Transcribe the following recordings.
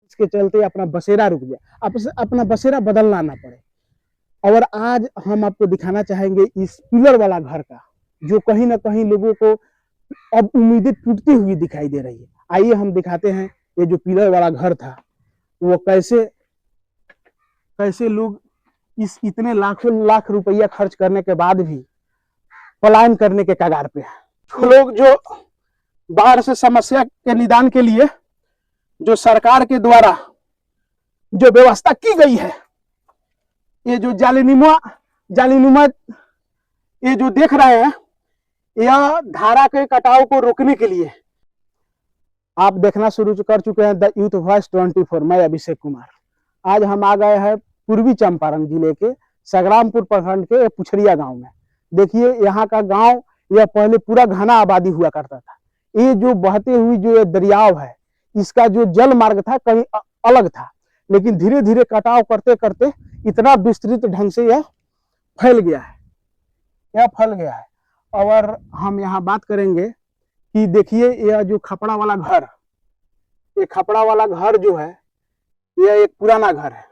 इसके चलते अपना बसेरा रुक गया, अपना बसेरा बदलना ना पड़े। और आज हम आपको दिखाना चाहेंगे इस पिलर वाला घर का, जो कहीं ना कहीं लोगों को अब उम्मीदें टूटती हुई दिखाई दे रही है। आइए हम दिखाते हैं ये जो पिलर वाला घर था वो कैसे कैसे लोग इस इतने लाखों लाख रुपया खर्च करने के बाद भी पलायन करने के कगार पे है। लोग जो बाहर से समस्या के निदान के लिए जो सरकार के द्वारा जो व्यवस्था की गई है, ये जो जालीनुमा ये जो देख रहे हैं, यह धारा के कटाव को रोकने के लिए आप देखना शुरू कर चुके हैं द यूथ वॉइस 24। मैं अभिषेक कुमार। आज हम आ गए हैं पूर्वी चंपारण जिले के संग्रामपुर प्रखंड के पुछड़िया गांव में। देखिए यहाँ का गांव यह पहले पूरा घना आबादी हुआ करता था। ये जो बहते हुई जो ये दरियाव है, इसका जो जल मार्ग था कहीं अलग था, लेकिन धीरे धीरे कटाव करते करते इतना विस्तृत ढंग से यह फैल गया है। और हम यहाँ बात करेंगे कि देखिए यह जो खपड़ा वाला घर, ये खपड़ा वाला घर जो है यह एक पुराना घर है,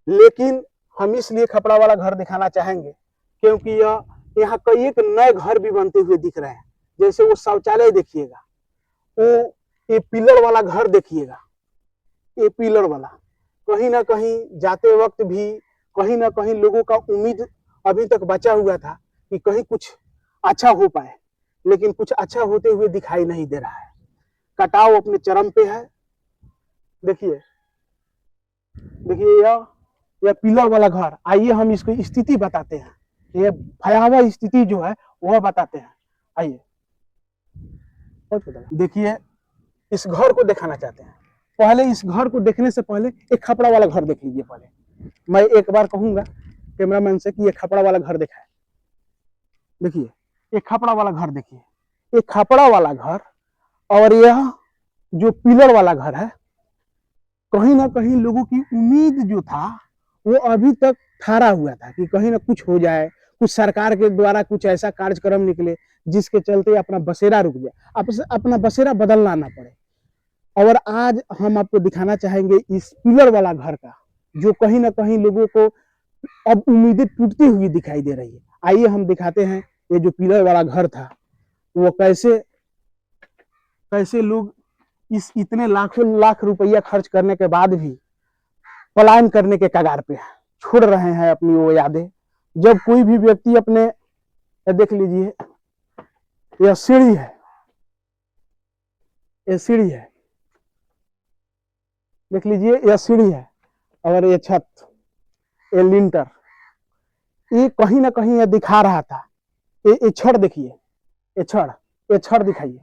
लेकिन हम इसलिए खपड़ा वाला घर दिखाना चाहेंगे क्योंकि यह यहाँ कई एक नए घर भी बनते हुए दिख रहे हैं। जैसे वो शौचालय देखिएगा, वो ये पिलर वाला घर देखिएगा, ये पिलर वाला कहीं ना कहीं जाते वक्त भी कहीं ना कहीं लोगों का उम्मीद अभी तक बचा हुआ था कि कहीं कुछ अच्छा हो पाए, लेकिन कुछ अच्छा होते हुए दिखाई नहीं दे रहा है। कटाव अपने चरम पे है। देखिए यह पिलर वाला घर। आइए हम इसको स्थिति बताते हैं, ये भयावह स्थिति जो है वह बताते हैं। आइए देखिए इस घर को दिखाना चाहते हैं। पहले इस घर को देखने से पहले एक खपड़ा वाला घर देख लीजिए। पहले मैं एक बार कहूंगा कैमरामैन से कि ये खपड़ा वाला घर दिखाए। देखिए ये खपड़ा वाला घर, देखिए ये खपड़ा वाला घर और यह जो पिलर वाला घर है, कहीं ना कहीं लोगों की उम्मीद जो था वो अभी तक ठहरा हुआ था कि कहीं ना कुछ हो जाए, कुछ सरकार के द्वारा कुछ ऐसा कार्यक्रम निकले जिसके चलते अपना बसेरा रुक जाए, अपना बसेरा बदलना ना पड़े। और आज हम आपको दिखाना चाहेंगे इस पिलर वाला घर का, जो कहीं ना कहीं लोगों को अब उम्मीदें टूटती हुई दिखाई दे रही है। आइए हम दिखाते हैं ये जो पिलर वाला घर था वो कैसे लोग इस इतने लाखों लाख रुपया खर्च करने के बाद भी पलायन करने के कगार पे छोड़ रहे हैं अपनी वो यादें। जब कोई भी व्यक्ति अपने, देख लीजिए यह सीढ़ी है, देख लीजिए यह सीढ़ी है और ये छत, ये लिंटर, ये कहीं ना कहीं यह दिखा रहा था। ये छड़ देखिए, ये छड़ दिखाइए।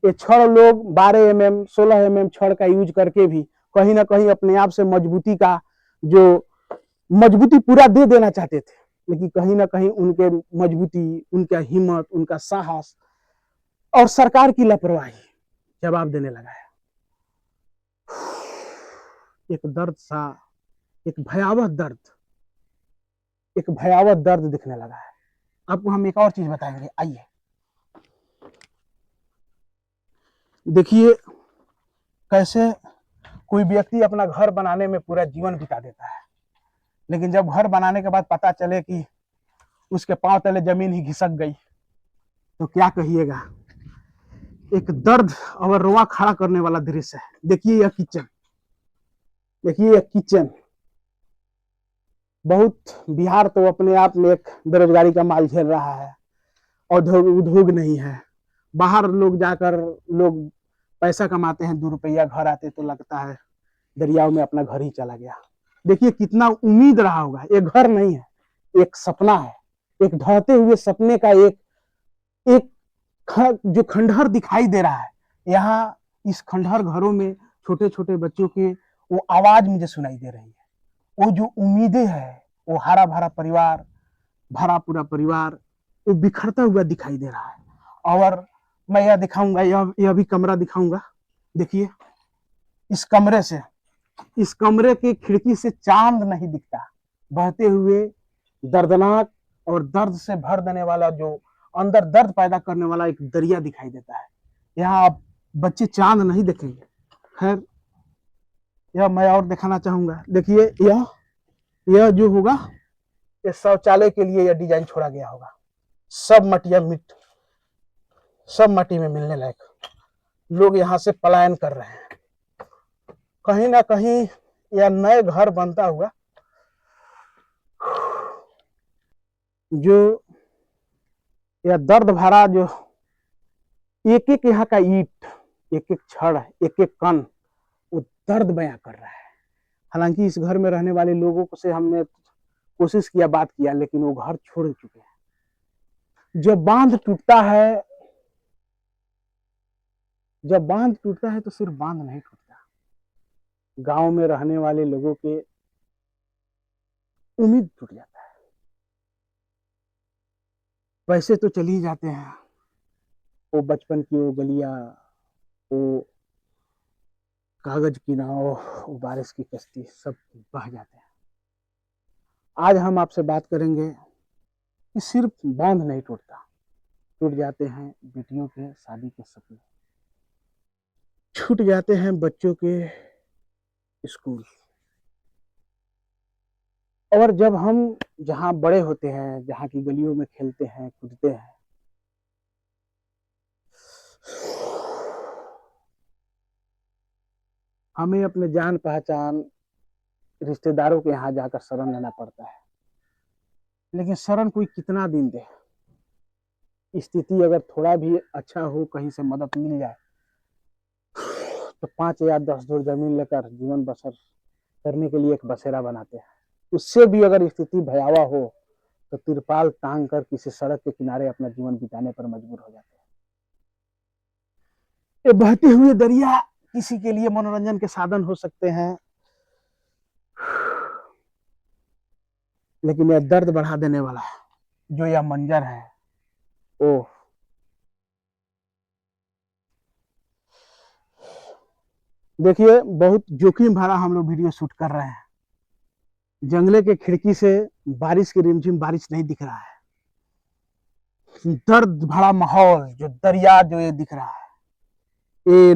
ये छड़ लोग 12 mm 16 mm छड़ का यूज करके भी कहीं ना कहीं अपने आप से मजबूती पूरा दे देना चाहते थे, लेकिन कहीं ना कहीं उनके मजबूती, उनका हिम्मत, उनका साहस और सरकार की लापरवाही जवाब देने लगा है। एक दर्द सा, एक भयावह दर्द दिखने लगा है। आपको हम एक और चीज बताएंगे। आइए देखिए कैसे कोई व्यक्ति अपना घर बनाने में पूरा जीवन बिता देता है, लेकिन जब घर बनाने के बाद पता चले कि उसके पांव तले जमीन ही खिसक गई तो क्या कहिएगा। एक दर्द और रोआ खड़ा करने वाला दृश्य है। देखिए यह किचन, बहुत बिहार तो अपने आप में एक बेरोजगारी का माल झेल रहा है, उद्योग नहीं है। बाहर लोग जाकर लोग पैसा कमाते हैं, 2 रुपया, घर आते तो लगता है दरियाव में अपना घर ही चला गया। देखिए कितना उम्मीद रहा होगा। ये घर नहीं है, एक सपना है, एक ढहते हुए सपने का एक जो खंडहर दिखाई दे रहा है। यहाँ इस खंडहर घरों में छोटे छोटे बच्चों के वो आवाज मुझे सुनाई दे रही है। वो जो उम्मीदें है, वो हरा भरा परिवार, भरा पूरा परिवार वो बिखरता हुआ दिखाई दे रहा है। और मैं यह दिखाऊंगा, यह भी कमरा दिखाऊंगा। देखिए इस कमरे के खिड़की से चांद नहीं दिखता। बहते हुए दर्दनाक और दर्द से भर देने वाला, जो अंदर दर्द पैदा करने वाला एक दरिया दिखाई देता है। यहाँ आप बच्चे चांद नहीं देखेंगे। खैर यह मैं और दिखाना चाहूंगा। देखिए यह जो होगा, ये शौचालय के लिए यह डिजाइन छोड़ा गया होगा। सब मट्टी में मिलने लायक। लोग यहाँ से पलायन कर रहे हैं। कहीं ना कहीं यह नए घर बनता हुआ जो यह दर्द भरा, जो एक एक यहाँ का ईंट, एक एक छड़, एक एक कण, वो दर्द बयां कर रहा है। हालांकि इस घर में रहने वाले लोगों से हमने कोशिश किया, बात किया, लेकिन वो घर छोड़ चुके हैं। जब बांध टूटता है तो सिर्फ बांध नहीं टूटता, गांव में रहने वाले लोगों के उम्मीद टूट जाता है। पैसे तो चले ही जाते हैं, वो बचपन की वो गलियां, वो कागज की नाव, वो बारिश की कश्ती, सब बह जाते हैं। आज हम आपसे बात करेंगे कि सिर्फ बांध नहीं टूटता, टूट जाते हैं बेटियों के शादी के सपने, छूट जाते हैं बच्चों के स्कूल। और जब हम जहाँ बड़े होते हैं, जहाँ की गलियों में खेलते हैं, कूदते हैं, हमें अपने जान पहचान रिश्तेदारों के यहाँ जाकर शरण लेना पड़ता है। लेकिन शरण कोई कितना दिन दे? स्थिति अगर थोड़ा भी अच्छा हो, कहीं से मदद मिल जाए, तो 5 या 10 धुर जमीन लेकर जीवन बसर करने के लिए एक बसेरा बनाते हैं। उससे भी अगर स्थिति भयावह हो तो तिरपाल टांग कर किसी सड़क के किनारे अपना जीवन बिताने पर मजबूर हो जाते हैं। ये बहते हुए दरिया किसी के लिए मनोरंजन के साधन हो सकते हैं, लेकिन यह दर्द बढ़ा देने वाला जो यह मंजर है, ओ देखिए, बहुत जोखिम भरा हम लोग वीडियो शूट कर रहे हैं। जंगले के खिड़की से बारिश की रिमझिम बारिश नहीं दिख रहा है, दर्द भरा माहौल, जो दरिया जो ये दिख रहा है, ये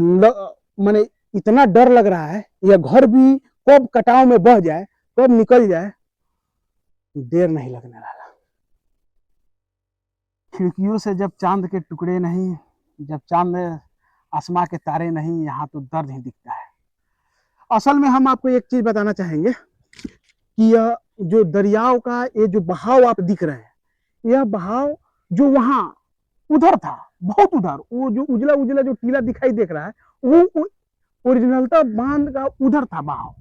माने इतना डर लग रहा है, यह घर भी कब कटाव में बह जाए, कब निकल जाए, देर नहीं लगने वाला। खिड़कियों से जब चांद के टुकड़े नहीं, जब चांद आसमां के तारे नहीं, यहाँ तो दर्द ही दिखता है। असल में हम आपको एक चीज बताना चाहेंगे कि यह जो दरियाओं का ये जो बहाव आप दिख रहे हैं, यह बहाव जो वहां उधर था, बहुत उधर, वो जो उजला उजला जो टीला दिखाई देख रहा है, वो ओरिजिनलता बांध का उधर था बहाव।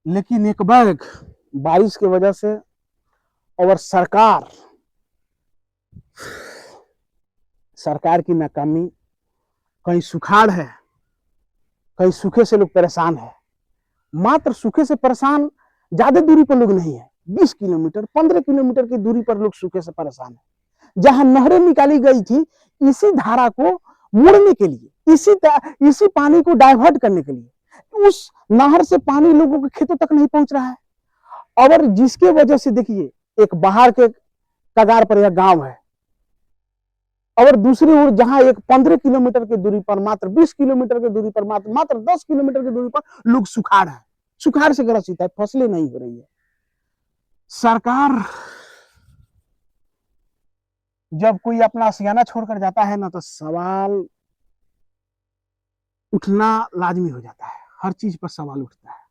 लेकिन एक बार बारिश की वजह से और सरकार की नाकामी, कहीं सुखाड़ है, कहीं सूखे से लोग परेशान है। मात्र सूखे से परेशान ज्यादा दूरी पर लोग नहीं है, 20 किलोमीटर 15 किलोमीटर की दूरी पर लोग सूखे से परेशान है। जहां नहरें निकाली गई थी इसी धारा को मोड़ने के लिए, इसी पानी को डाइवर्ट करने के लिए, उस नहर से पानी लोगों के खेतों तक नहीं पहुंच रहा है। और जिसके वजह से देखिए, एक बाहर के कगार पर यह गांव है, और दूसरी ओर जहां एक 15 किलोमीटर की दूरी पर, मात्र 20 किलोमीटर की दूरी पर, मात्र 10 किलोमीटर की दूरी पर लोग सुखाड़ से ग्रसित है, फसलें नहीं हो रही है। सरकार जब कोई अपना आशियाना छोड़कर जाता है ना, तो सवाल उठना लाजमी हो जाता है, हर चीज पर सवाल उठता है।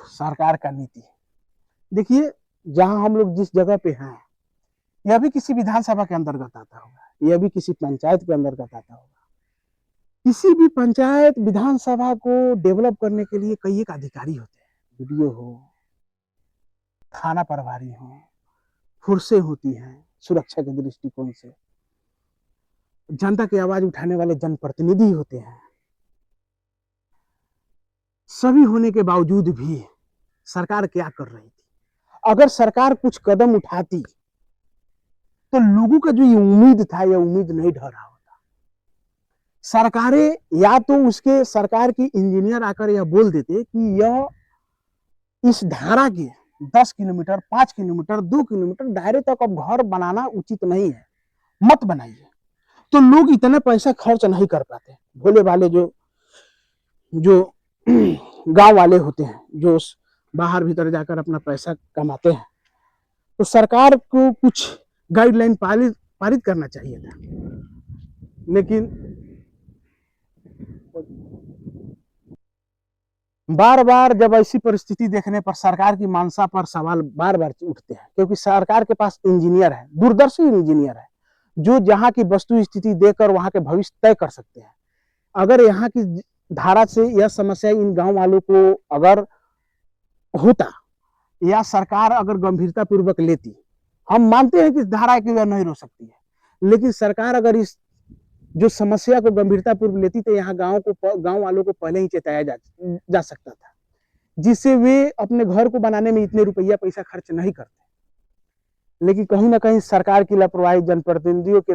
सरकार का नीति देखिए, जहां हम लोग जिस जगह पे हैं, यह भी किसी विधानसभा के अंतर्गत आता होगा, यह भी किसी पंचायत के अंतर्गत आता होगा। किसी भी पंचायत विधानसभा को डेवलप करने के लिए कई एक अधिकारी होते हैं, वीडियो हो, थाना प्रभारी हो, फोर्सें होती हैं सुरक्षा के दृष्टिकोण से, जनता की आवाज उठाने वाले जनप्रतिनिधि होते हैं। सभी होने के बावजूद भी सरकार क्या कर रही थी? अगर सरकार कुछ कदम उठाती तो लोगों का जो ये उम्मीद था, यह उम्मीद नहीं ढरा होता। सरकारें या तो उसके सरकार की इंजीनियर आकर यह बोल देते कि यह इस धारा के 10 किलोमीटर 5 किलोमीटर 2 किलोमीटर दायरे तक अब घर बनाना उचित नहीं है, मत बनाइए, तो लोग इतना पैसा खर्च नहीं कर पाते। भोले भाले जो जो गांव वाले होते हैं, जो बाहर भीतर जाकर अपना पैसा कमाते हैं, तो सरकार को कुछ गाइडलाइन पारित पारित करना चाहिए था। लेकिन बार बार जब ऐसी परिस्थिति देखने पर सरकार की मानसा पर सवाल बार बार उठते हैं, क्योंकि सरकार के पास इंजीनियर है, दूरदर्शी इंजीनियर है, जो जहां की वस्तु स्थिति देखकर वहां के भविष्य तय कर सकते हैं। अगर यहाँ की धारा से यह समस्या इन गांव वालों को अगर होता, या सरकार अगर गंभीरता पूर्वक लेती, हम मानते हैं कि इस धारा की वह नहीं रोक सकती है, लेकिन सरकार अगर इस जो समस्या को गंभीरता पूर्वक लेती तो यहाँ गांव वालों को पहले ही चेताया जा सकता था, जिससे वे अपने घर को बनाने में इतने रुपया पैसा खर्च नहीं करते। लेकिन कहीं ना कहीं सरकार की लापरवाही, जनप्रतिनिधियों की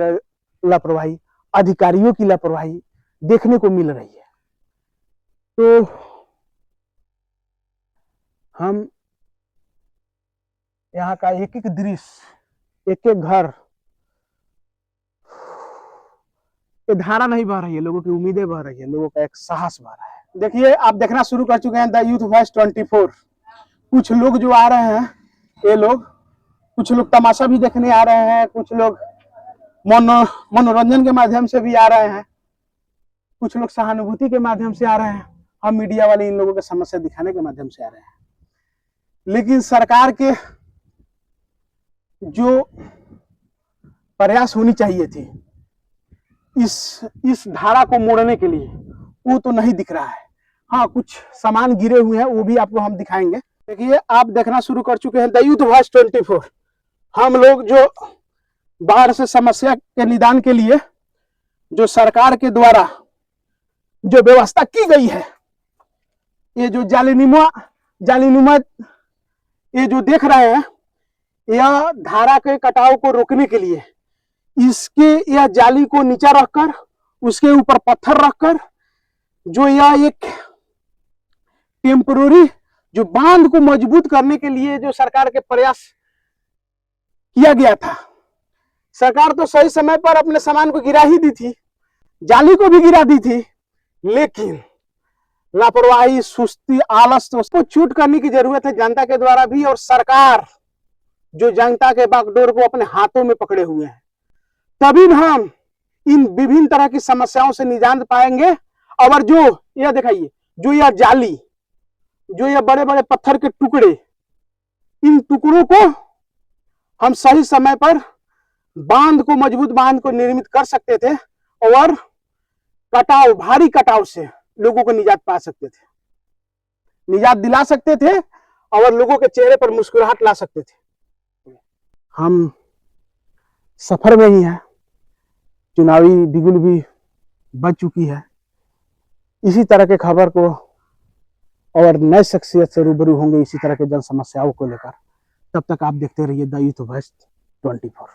लापरवाही, अधिकारियों की लापरवाही देखने को मिल रही है। तो हम यहाँ का एक एक दृश्य, एक एक घर, ये धारा नहीं बह रही है, लोगों की उम्मीदें बह रही है, लोगों का एक साहस बह रहा है। देखिए, आप देखना शुरू कर चुके हैं द यूथ वॉइस 24। कुछ लोग जो आ रहे हैं, ये लोग, कुछ लोग तमाशा भी देखने आ रहे हैं, कुछ लोग मनोरंजन के माध्यम से भी आ रहे हैं, कुछ लोग सहानुभूति के माध्यम से आ रहे हैं, हम मीडिया वाले इन लोगों की समस्या दिखाने के माध्यम से आ रहे हैं। लेकिन सरकार के जो प्रयास होनी चाहिए थी इस धारा को मोड़ने के लिए, वो तो नहीं दिख रहा है। हाँ, कुछ सामान गिरे हुए हैं, वो भी आपको हम दिखाएंगे। देखिए, आप देखना शुरू कर चुके हैं द यूथ वॉइस 24। हम लोग जो बाहर से समस्या के निदान के लिए जो सरकार के द्वारा जो व्यवस्था की गई है, ये जो जालीनुमा ये जो देख रहे हैं, यह धारा के कटाव को रोकने के लिए इसके यह जाली को नीचा रखकर उसके ऊपर पत्थर रखकर जो यह एक टेम्पररी जो बांध को मजबूत करने के लिए जो सरकार के प्रयास किया गया था। सरकार तो सही समय पर अपने सामान को गिरा ही दी थी, जाली को भी गिरा दी थी, लेकिन लापरवाही, सुस्ती, आलस, तो उसको छूट करने की जरूरत है जनता के द्वारा भी। और सरकार जो जनता के बागडोर को अपने हाथों में पकड़े हुए हैं, तभी हम इन विभिन्न तरह की समस्याओं से निजात पाएंगे। और जो यह दिखाइए, जो यह जाली, जो यह बड़े बड़े पत्थर के टुकड़े, इन टुकड़ों को हम सही समय पर बांध को, मजबूत बांध को निर्मित कर सकते थे और कटाव, भारी कटाव से लोगों को निजात पा सकते थे, निजात दिला सकते थे और लोगों के चेहरे पर मुस्कुराहट ला सकते थे। हम सफर में ही हैं, चुनावी बिगुल भी बज चुकी है। इसी तरह के खबर को और नए शख्सियत से रूबरू होंगे इसी तरह के जन समस्याओं को लेकर। तब तक आप देखते रहिए द यूथ वॉइस 24।